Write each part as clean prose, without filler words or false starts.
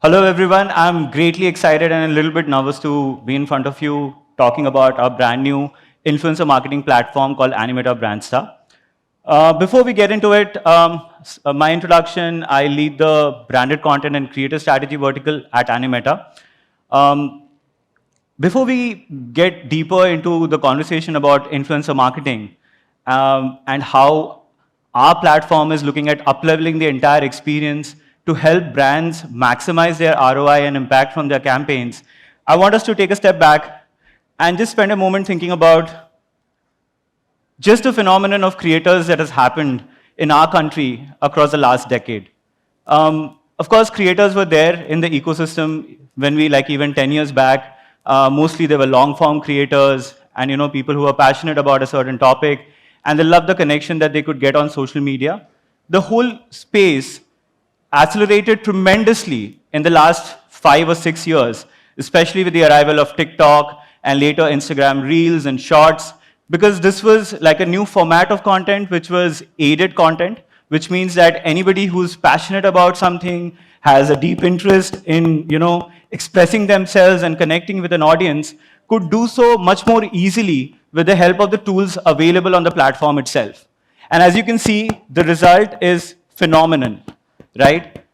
Hello, everyone. I'm greatly excited and a little bit nervous to be in front of you talking about our brand new influencer marketing platform called Animeta Brandstar. Before we get into it, my introduction, I lead the branded content and creator strategy vertical at Animeta. Um, Before we get deeper into the conversation about influencer marketing and how our platform is looking at upleveling the entire experience to help brands maximize their ROI and impact from their campaigns, I want us to take a step back and just spend a moment thinking about just the phenomenon of creators that has happened in our country across the last decade. Of course, creators were there in the ecosystem when we, like even 10 years back, mostly they were long-form creators and people who were passionate about a certain topic and they loved the connection that they could get on social media. The whole space accelerated tremendously in the last 5 or 6 years, especially with the arrival of TikTok and later Instagram Reels and Shorts, because this was like a new format of content, which was aided content, which means that anybody who's passionate about something, has a deep interest in, expressing themselves and connecting with an audience, could do so much more easily with the help of the tools available on the platform itself. And as you can see, the result is phenomenal, right?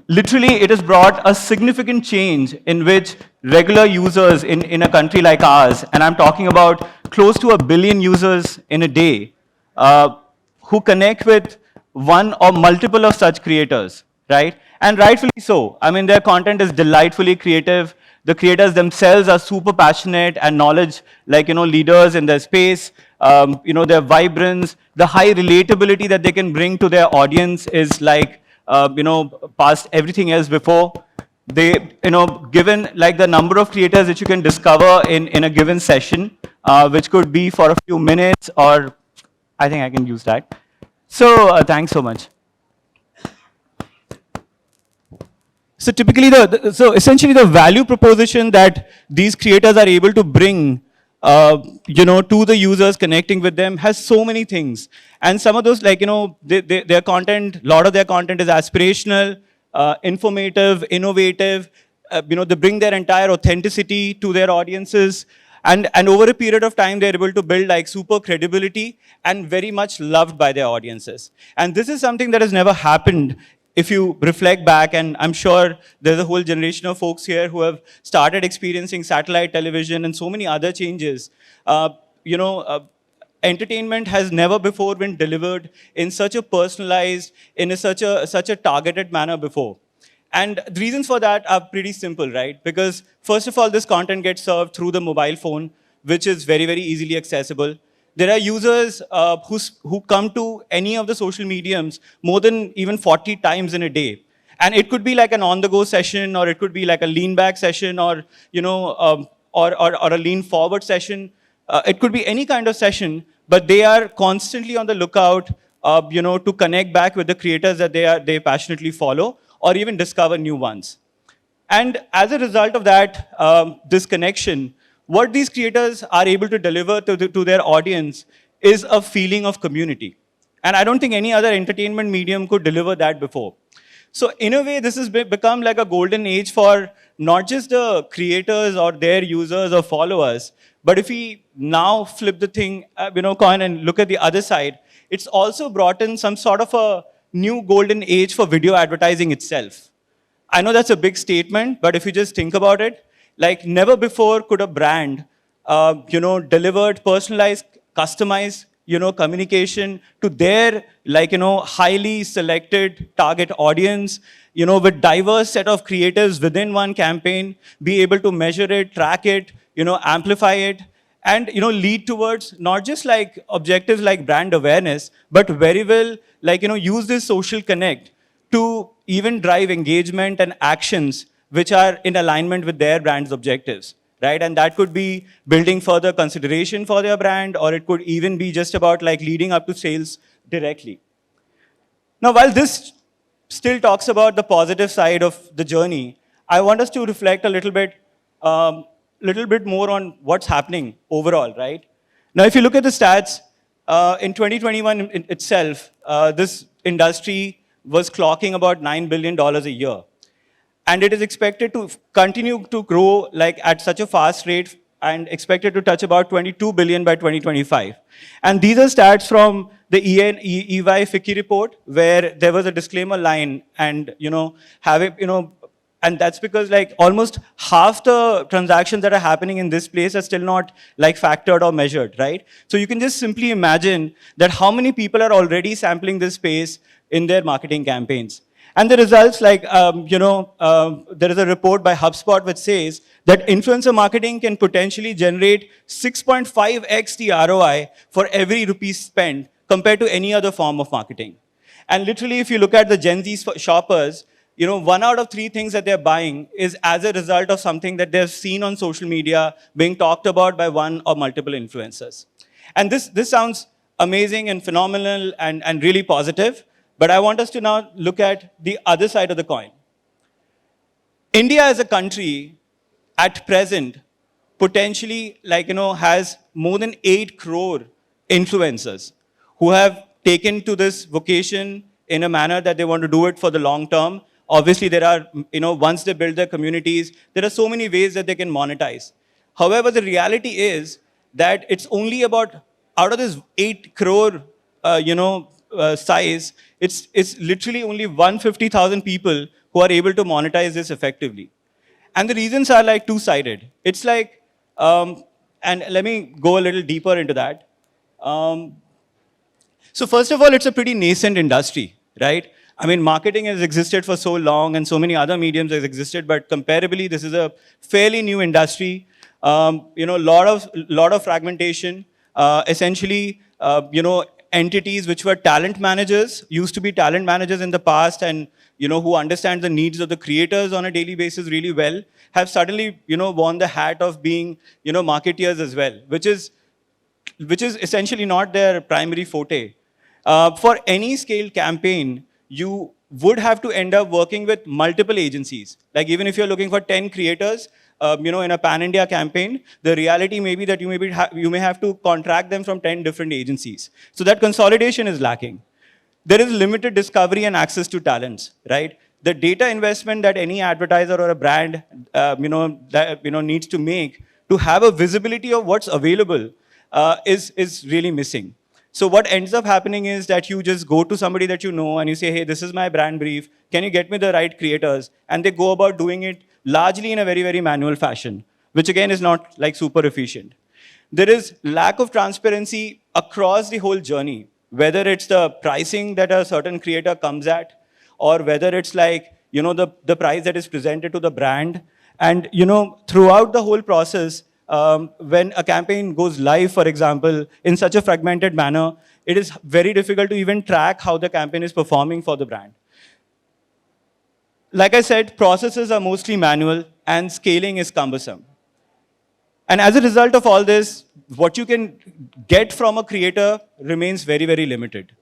Literally, it has brought a significant change in which regular users in a country like ours, and I'm talking about close to 1 billion users in a day, who connect with one or multiple of such creators, right? And rightfully so. I mean, their content is delightfully creative. The creators themselves are super passionate and knowledge, like, leaders in their space. Their vibrance, the high relatability that they can bring to their audience is like, past everything else before. They, given like the number of creators that you can discover in a given session, which could be for a few minutes or I think I can use that. So thanks so much. So typically, so essentially the value proposition that these creators are able to bring, to the users connecting with them has so many things. And some of those, like, their content, a lot of their content is aspirational, informative, innovative. They bring their entire authenticity to their audiences. And over a period of time, they're able to build like super credibility and very much loved by their audiences. And this is something that has never happened if you reflect back, and I'm sure there's a whole generation of folks here who have started experiencing satellite television and so many other changes. Entertainment has never before been delivered in such a personalized, in such a targeted manner before. And the reasons for that are pretty simple, right? Because first of all, this content gets served through the mobile phone, which is very, very easily accessible. There are users who come to any of the social mediums more than even 40 times in a day. And it could be like an on-the-go session, or it could be like a lean-back session, or, or a lean-forward session. It could be any kind of session, but they are constantly on the lookout, to connect back with the creators that they passionately follow, or even discover new ones. And as a result of that, this connection, what these creators are able to deliver to their audience is a feeling of community. And I don't think any other entertainment medium could deliver that before. So in a way, this has become like a golden age for not just the creators or their users or followers, but if we now flip the thing, coin and look at the other side, it's also brought in some sort of a new golden age for video advertising itself. I know that's a big statement, but if you just think about it, like never before could a brand, delivered personalized, customized, communication to their, highly selected target audience, with diverse set of creatives within one campaign, be able to measure it, track it, amplify it, and lead towards not just like objectives like brand awareness, but very well use this social connect to even drive engagement and actions which are in alignment with their brand's objectives, right? And that could be building further consideration for their brand, or it could even be just about like leading up to sales directly. Now, while this still talks about the positive side of the journey, I want us to reflect a little bit more on what's happening overall, right? Now, if you look at the stats, in 2021 itself, this industry was clocking about $9 billion a year. and it is expected to continue to grow like at such a fast rate and expected to touch about 22 billion by 2025. And these are stats from the EY FICCI report, where there was a disclaimer line, and and that's because like almost half the transactions that are happening in this place are still not like factored or measured, right? So you can just simply imagine that how many people are already sampling this space in their marketing campaigns. And the results, like, there is a report by HubSpot which says that influencer marketing can potentially generate 6.5x the ROI for every rupee spent compared to any other form of marketing. And literally, if you look at the Gen Z shoppers, 1 out of 3 things that they're buying is as a result of something that they've seen on social media being talked about by one or multiple influencers. And this sounds amazing and phenomenal and really positive. But I want us to now look at the other side of the coin. India as a country, at present, potentially has more than 8 crore influencers who have taken to this vocation in a manner that they want to do it for the long term. Obviously, there are, once they build their communities, there are so many ways that they can monetize. However, the reality is that it's only about, out of this 8 crore, size, it's literally only 150,000 people who are able to monetize this effectively. And the reasons are like two-sided. It's like, and let me go a little deeper into that. So first of all, it's a pretty nascent industry, right? I mean, marketing has existed for so long and so many other mediums have existed, but comparably, this is a fairly new industry. Lot of fragmentation. Essentially, entities which were talent managers, used to be talent managers in the past, and who understand the needs of the creators on a daily basis really well, have suddenly worn the hat of being marketeers as well, which is essentially not their primary forte. For any scaled campaign, you would have to end up working with multiple agencies. Like even if you're looking for 10 creators, in a pan-India campaign, the reality may be that you may have to contract them from 10 different agencies. So that consolidation is lacking. There is limited discovery and access to talents, right? The data investment that any advertiser or a brand, needs to make to have a visibility of what's available is really missing. So what ends up happening is that you just go to somebody that you know and you say, hey, this is my brand brief. Can you get me the right creators? And they go about doing it largely in a very, very manual fashion, which again is not like super efficient. There is lack of transparency across the whole journey, whether it's the pricing that a certain creator comes at, or whether it's like, the price that is presented to the brand. And, throughout the whole process, when a campaign goes live, for example, in such a fragmented manner, it is very difficult to even track how the campaign is performing for the brand. Like I said, processes are mostly manual and scaling is cumbersome. And as a result of all this, what you can get from a creator remains very, very limited.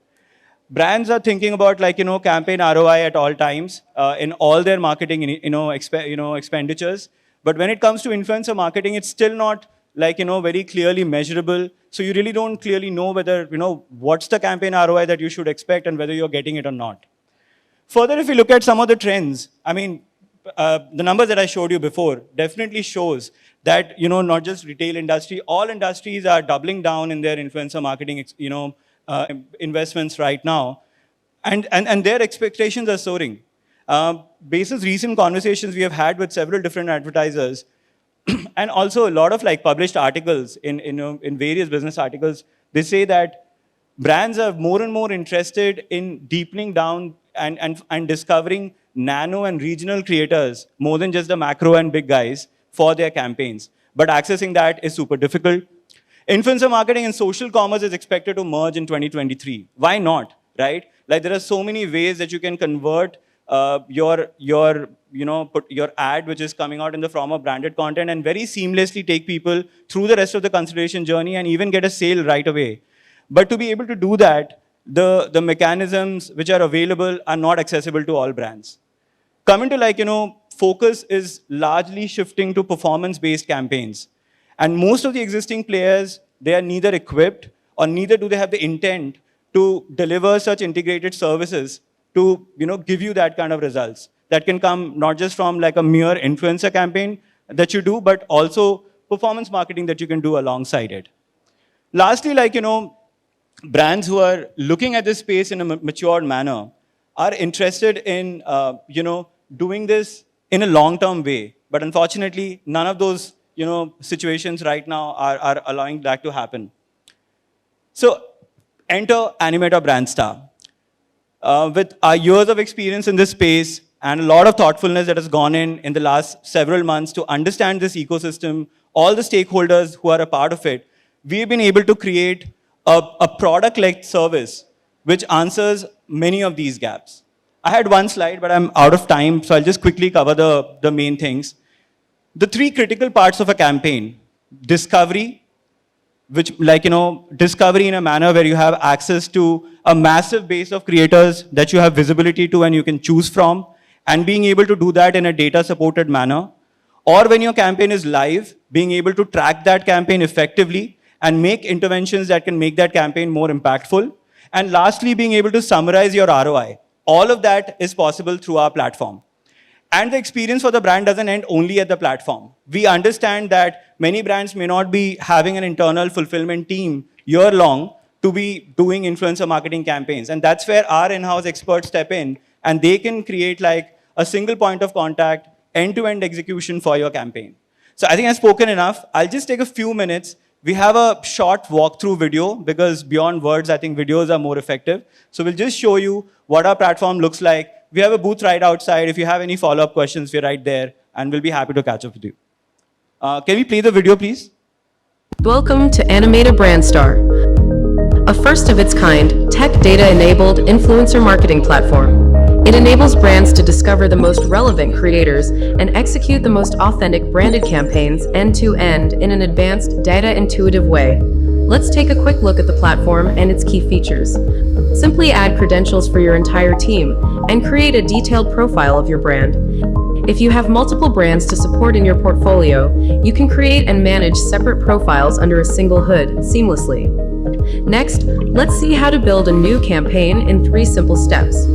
Brands are thinking about campaign ROI at all times in all their marketing expenditures. But when it comes to influencer marketing, it's still not very clearly measurable. So you really don't clearly know whether, what's the campaign ROI that you should expect and whether you're getting it or not. Further, if you look at some of the trends, I mean, the numbers that I showed you before definitely shows that, not just retail industry, all industries are doubling down in their influencer marketing, investments right now. And their expectations are soaring. Basis recent conversations we have had with several different advertisers, and also a lot of published articles in various business articles, they say that brands are more and more interested in deepening down and discovering nano and regional creators more than just the macro and big guys for their campaigns. But accessing that is super difficult. Influencer marketing and social commerce is expected to merge in 2023. Why not, right? Like there are so many ways that you can convert your ad, which is coming out in the form of branded content, and very seamlessly take people through the rest of the consideration journey and even get a sale right away. But to be able to do that, the mechanisms which are available are not accessible to all brands. Coming to focus is largely shifting to performance-based campaigns. And most of the existing players, they are neither equipped or neither do they have the intent to deliver such integrated services to give you that kind of results. that can come not just from like a mere influencer campaign that you do, but also performance marketing that you can do alongside it. Lastly, like, brands who are looking at this space in a matured manner are interested in, doing this in a long-term way. But unfortunately, none of those, situations right now are allowing that to happen. So enter Animeta Brandstar. With our years of experience in this space and a lot of thoughtfulness that has gone in the last several months to understand this ecosystem, all the stakeholders who are a part of it, we've been able to create a product-like service which answers many of these gaps. I had one slide, but I'm out of time, so I'll just quickly cover the main things. The three critical parts of a campaign: discovery, which discovery in a manner where you have access to a massive base of creators that you have visibility to and you can choose from, and being able to do that in a data-supported manner. Or when your campaign is live, being able to track that campaign effectively and make interventions that can make that campaign more impactful. And lastly, being able to summarize your ROI. All of that is possible through our platform. And the experience for the brand doesn't end only at the platform. We understand that many brands may not be having an internal fulfillment team year-long to be doing influencer marketing campaigns. And that's where our in-house experts step in, and they can create like a single point of contact, end-to-end execution for your campaign. So I think I've spoken enough. I'll just take a few minutes. We have a short walkthrough video because beyond words, I think videos are more effective. So we'll just show you what our platform looks like. We have a booth right outside. If you have any follow-up questions, we're right there, and we'll be happy to catch up with you. Can we play the video, please? Welcome to Animeta Brandstar, a first-of-its-kind, tech data-enabled influencer marketing platform. It enables brands to discover the most relevant creators and execute the most authentic branded campaigns end-to-end in an advanced, data-intuitive way. Let's take a quick look at the platform and its key features. Simply add credentials for your entire team and create a detailed profile of your brand. If you have multiple brands to support in your portfolio, you can create and manage separate profiles under a single hood seamlessly. Next, let's see how to build a new campaign in 3 simple steps.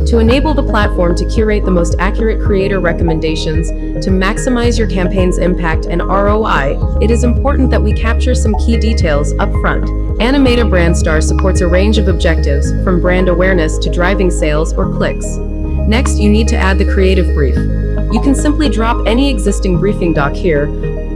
To enable the platform to curate the most accurate creator recommendations to maximize your campaign's impact and ROI, it is important that we capture some key details up front. Animeta Brandstar supports a range of objectives, from brand awareness to driving sales or clicks. Next, you need to add the creative brief. You can simply drop any existing briefing doc here,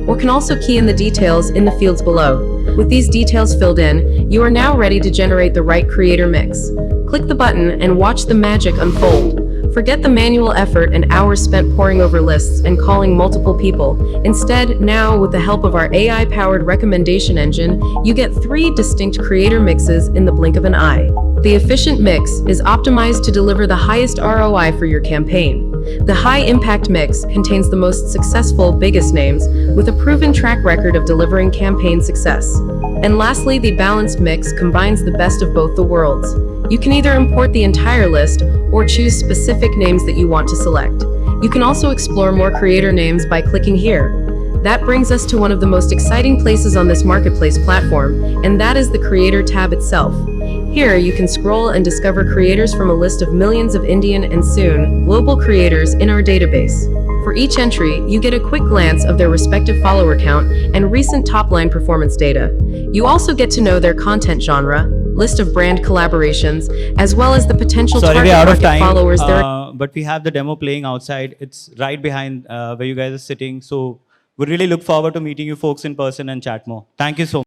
or can also key in the details in the fields below. With these details filled in, you are now ready to generate the right creator mix. Click the button and watch the magic unfold. Forget the manual effort and hours spent poring over lists and calling multiple people. Instead, now, with the help of our AI-powered recommendation engine, you get 3 distinct creator mixes in the blink of an eye. The efficient mix is optimized to deliver the highest ROI for your campaign. The high-impact mix contains the most successful, biggest names, with a proven track record of delivering campaign success. And lastly, the balanced mix combines the best of both the worlds. You can either import the entire list or choose specific names that you want to select. You can also explore more creator names by clicking here. That brings us to one of the most exciting places on this marketplace platform, and that is the Creator tab itself. Here, you can scroll and discover creators from a list of millions of Indian and soon, global creators in our database. For each entry, you get a quick glance of their respective follower count and recent top-line performance data. You also get to know their content genre, list of brand collaborations, as well as the potential target market followers. But we have the demo playing outside. It's right behind where you guys are sitting. So we really look forward to meeting you folks in person and chat more. Thank you so much.